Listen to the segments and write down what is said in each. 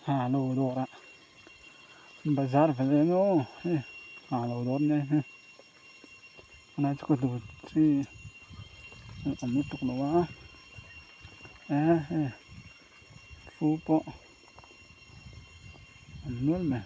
lô đồ ạ bazar phải lên ô lô đồ này này cho cái đồ gì ông mất tục nó phú bộ nước này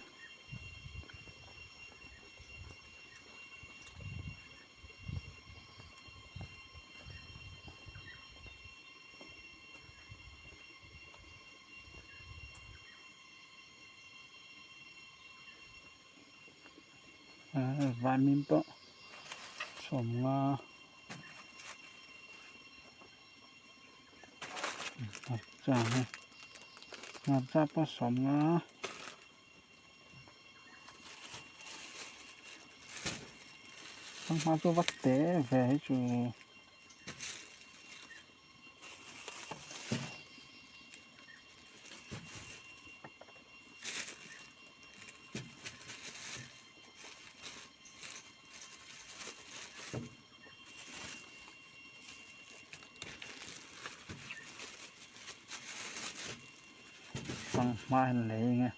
vài miếng bộ sống chả này ngạt ra bộ sống không hoa tôi vắt té về chú bằng mai lấy nghe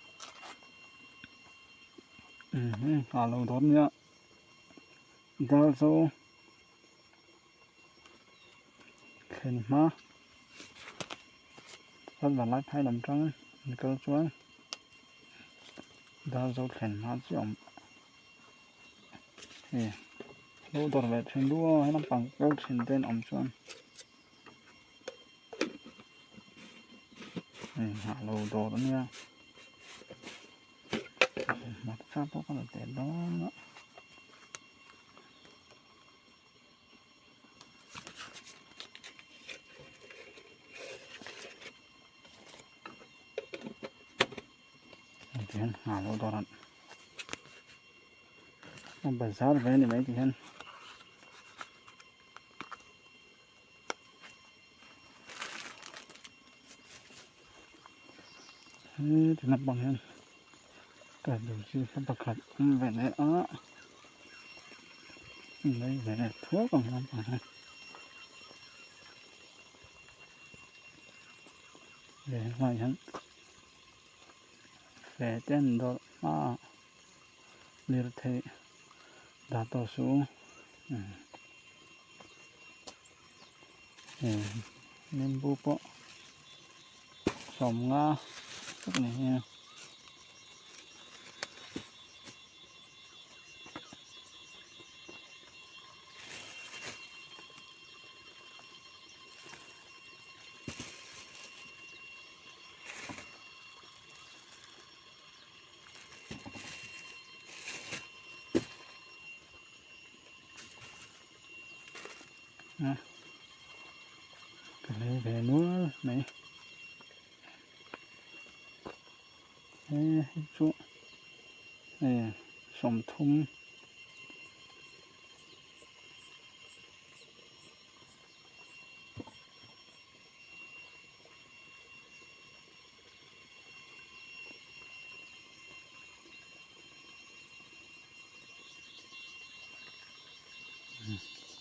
lô đốt nhá đào sâu khen má rất là lái hai làm trắng cơ chuối đào sâu khen má chồng lô đốt về trên đua hay làm bằng cơ trên tên ông chuối lô đốt đó nha mặt sát có là để đó nữa thì lô đốt ăn bazar về này mấy thì hen thì nắp bằng hen cả đồ chi các bậc hạt về này đây về này thuốc còn nắp bằng hen về ngoài hen về tên đó liệt thế đã tổ số nên bố bộ sống cái này nha cái này về núi này chỗ này sống thung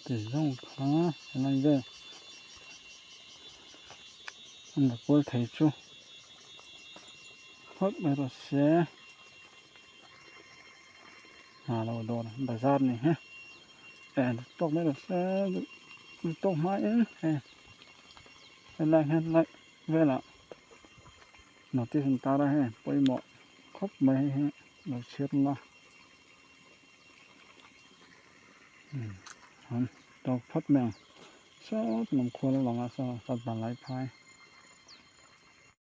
thì rong khá này về anh đã quay thấy chú hấp bây giờ xe lô đồ bazar này ha tóc bây giờ xe tóc mãi lại về là nó tí hình ta ra ha quay mọ khóc mấy ha nó chết lo tao phát mèo sao nằm khô nó lòng sao phát bản lại phai